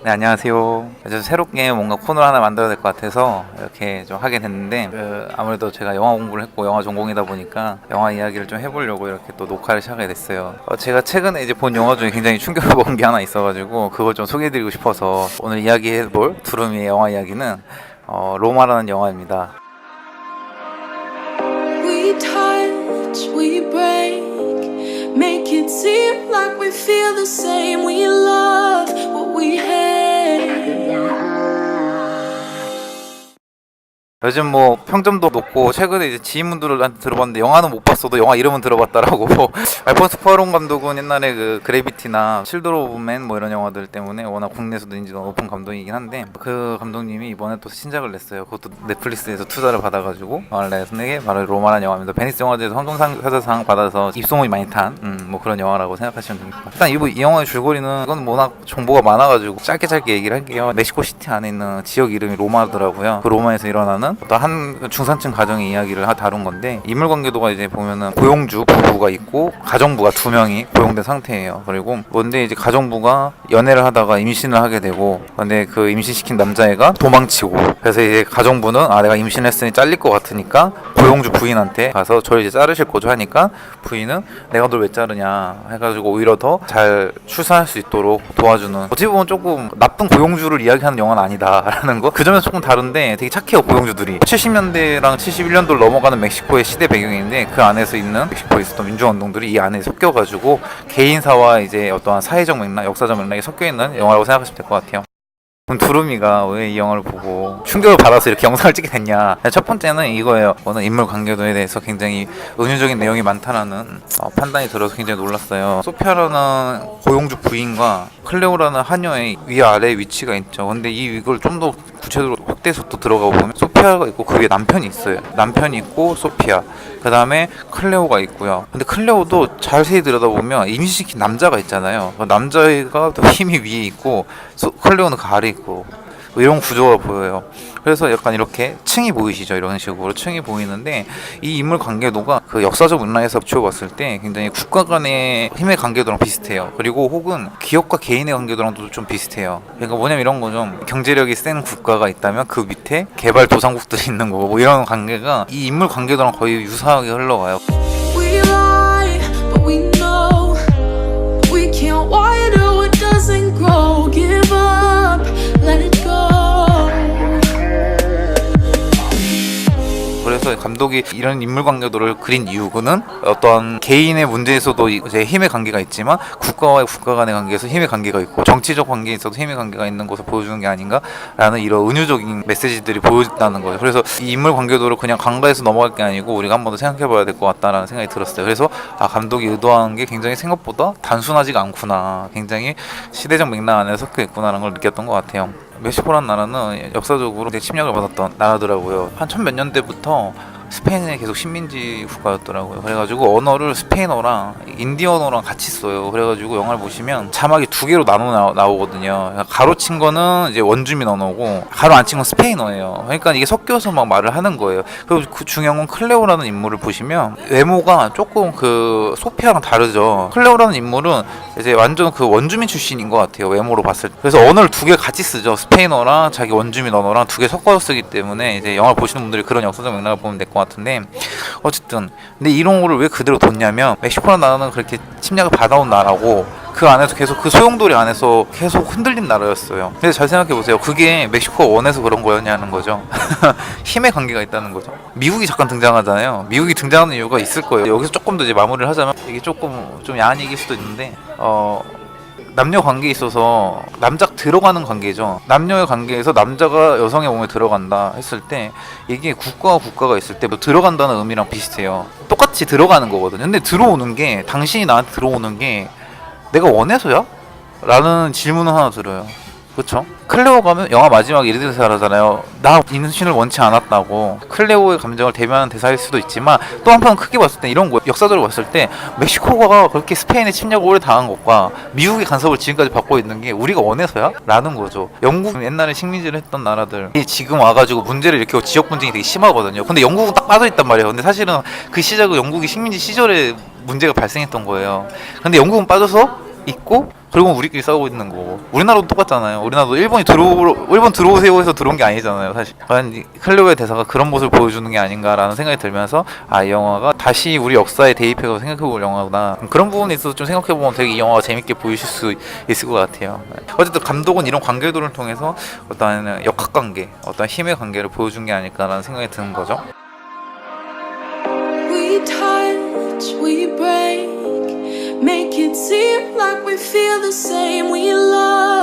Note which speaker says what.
Speaker 1: 네, 안녕하세요. 저 새롭게 뭔가 코너를 하나 만들어야 될 것 같아서 이렇게 좀 하게 됐는데, 아무래도 제가 영화 공부를 했고 영화 전공이다 보니까 영화 이야기를 좀 해보려고 이렇게 또 녹화를 시작하게 됐어요. 제가 최근에 이제 본 영화 중에 굉장히 충격을 먹은 게 하나 있어가지고 그걸 좀 소개해드리고 싶어서 오늘 이야기해볼 두루미의 영화 이야기는 로마라는 영화입니다.
Speaker 2: We touch, we break, make it seem like we feel the same. We love what we hate.
Speaker 1: 요즘 뭐 평점도 높고 최근에 이제 지인분들한테 들어봤는데 영화는 못 봤어도 영화 이름은 들어봤다라고. 알폰소 쿠아론 감독은 옛날에 그 그래비티나 칠드런 오브 맨 뭐 이런 영화들 때문에 워낙 국내에서도 인지도가 높은 감독이긴 한데, 그 감독님이 이번에 또 신작을 냈어요. 그것도 넷플릭스에서 투자를 받아가지고 영화를 냈는데 바로 로마라는 영화입니다. 베니스 영화제에서 황금사자상 받아서 입소문이 많이 탄 뭐 그런 영화라고 생각하시면 됩니다. 일단 이 영화의 줄거리는, 이건 워낙 정보가 많아가지고 짧게 얘기를 할게요. 멕시코 시티 안에 있는 지역 이름이 로마더라고요. 그 로마에서 일어나는 어떤 한 중산층 가정의 이야기를 다룬 건데, 인물 관계도가 이제 보면은 고용주 부부가 있고 가정부가 2명이 고용된 상태예요. 그리고 뭔데 이제 가정부가 연애를 하다가 임신을 하게 되고, 근데 그 임신시킨 남자애가 도망치고, 그래서 이제 가정부는 내가 임신했으니 잘릴 것 같으니까 고용주 부인한테 가서 저를 이제 자르실 거죠 하니까, 부인은 내가 널 왜 자르냐 해가지고 오히려 더 잘 출산할 수 있도록 도와주는, 어찌 보면 조금 나쁜 고용주를 이야기하는 영화는 아니다라는 거, 그 점에서 조금 다른데 되게 착해요. 고용주들이 70년대랑 71년도를 넘어가는 멕시코의 시대 배경인데, 그 안에서 있는 멕시코에 있었던 민주화운동들이 이 안에 섞여가지고 개인사와 이제 어떠한 사회적 맥락, 역사적 맥락이 섞여있는 영화라고 생각하시면 될 것 같아요. 그럼 두루미가 왜 이 영화를 보고 충격을 받아서 이렇게 영상을 찍게 됐냐? 첫 번째는 이거예요. 저는 인물 관계도에 대해서 굉장히 은유적인 내용이 많다라는 판단이 들어서 굉장히 놀랐어요. 소피아라는 고용주 부인과 클레오라는 하녀의 위아래 위치가 있죠. 근데 이걸 좀 더 구체적으로 확대해서 또 들어가 보면 소피아가 있고 그 위에 남편이 있어요. 남편이 있고 소피아, 그 다음에 클레오가 있고요. 근데 클레오도 자세히 들여다보면 임신시킨 남자가 있잖아요. 그 남자가 더 힘이 위에 있고 클레오는 그 아래 있고, 이런 구조가 보여요. 그래서 약간 이렇게 층이 보이시죠? 이런 식으로 층이 보이는데, 이 인물 관계도가 그 역사적 맥락에서 비춰봤을 때 굉장히 국가 간의 힘의 관계도랑 비슷해요. 그리고 혹은 기업과 개인의 관계도랑도 좀 비슷해요. 그러니까 뭐냐면 이런 거죠. 경제력이 센 국가가 있다면 그 밑에 개발도상국들이 있는 거고, 뭐 이런 관계가 이 인물 관계도랑 거의 유사하게 흘러가요.
Speaker 2: We lie, but we know we can't water what doesn't grow. Give up, let it go.
Speaker 1: 그래서 감독이 이런 인물 관계도를 그린 이유는 어떤 개인의 문제에서도 이제 힘의 관계가 있지만 국가와의 국가 간의 관계에서 힘의 관계가 있고, 정치적 관계에 있어도 힘의 관계가 있는 것을 보여주는 게 아닌가라는 이런 은유적인 메시지들이 보여진다는 거예요. 그래서 이 인물 관계도를 그냥 간과해서 넘어갈 게 아니고 우리가 한 번 더 생각해봐야 될 것 같다라는 생각이 들었어요. 그래서 감독이 의도한 게 굉장히 생각보다 단순하지가 않구나, 굉장히 시대적 맥락 안에 섞여 있구나라는 걸 느꼈던 것 같아요. 멕시코란 나라는 역사적으로 되게 침략을 받았던 나라더라고요. 한 천 몇 년대부터 스페인에 계속 식민지 국가였더라고요. 그래가지고 언어를 스페인어랑 인디언어랑 같이 써요. 그래가지고 영화를 보시면 자막이 2개로 나오거든요. 가로친 거는 이제 원주민 언어고, 가로 안 친 건 스페인어예요. 그러니까 이게 섞여서 막 말을 하는 거예요. 그리고 그 중요한 건 클레오라는 인물을 보시면 외모가 조금 그 소피아랑 다르죠. 클레오라는 인물은 이제 완전 그 원주민 출신인 것 같아요, 외모로 봤을 때. 그래서 언어를 2개 같이 쓰죠. 스페인어랑 자기 원주민 언어랑 2개 섞어서 쓰기 때문에 이제 영화를 보시는 분들이 그런 역사적 맥락을 보면 될 것 같은데, 어쨌든 근데 이런 거를 왜 그대로 뒀냐면, 멕시코라는 나라는 그렇게 침략을 받아온 나라고 그 안에서 계속 그 소용돌이 안에서 계속 흔들린 나라였어요. 근데 잘 생각해보세요. 그게 멕시코가 원해서 그런 거였냐는 거죠. 힘의 관계가 있다는 거죠. 미국이 잠깐 등장하잖아요. 미국이 등장하는 이유가 있을 거예요. 여기서 조금 더 이제 마무리를 하자면, 이게 조금 좀 야한 얘기일 수도 있는데, 남녀 관계에 있어서 남작 들어가는 관계죠. 남녀의 관계에서 남자가 여성의 몸에 들어간다 했을 때, 이게 국가와 국가가 있을 때 뭐 들어간다는 의미랑 비슷해요. 똑같이 들어가는 거거든요. 근데 들어오는 게, 당신이 나한테 들어오는 게 내가 원해서야? 라는 질문을 하나 들어요. 그쵸? 클레오 가면 영화 마지막에 이런 대사 하잖아요. 나 임신을 원치 않았다고. 클레오의 감정을 대변하는 대사일 수도 있지만, 또 한편 크게 봤을 때 이런 거, 역사적으로 봤을 때 멕시코가 그렇게 스페인의 침략을 오래 당한 것과 미국의 간섭을 지금까지 받고 있는 게 우리가 원해서야? 라는 거죠. 영국 옛날에 식민지를 했던 나라들이 지금 와가지고 문제를 일으키고 지역 분쟁이 되게 심하거든요. 근데 영국은 딱 빠져있단 말이에요. 근데 사실은 그 시작은 영국이 식민지 시절에 문제가 발생했던 거예요. 근데 영국은 빠져서 있고 그리고 우리끼리 싸우고 있는 거고. 우리나라도 똑같잖아요. 우리나라도 일본 들어오세요 해서 들어온 게 아니잖아요, 사실. 과연 이 클레오의 대사가 그런 모습을 보여주는 게 아닌가라는 생각이 들면서 아, 이 영화가 다시 우리 역사에 대입해서 생각해볼 영화구나. 그런 부분에 있어서 좀 생각해보면 되게 이 영화가 재밌게 보이실 수 있을 것 같아요. 어쨌든 감독은 이런 관계도를 통해서 어떤 역학관계, 어떤 힘의 관계를 보여준 게 아닐까라는 생각이 드는 거죠.
Speaker 2: We touch, we break, make it seem like we feel the same. We love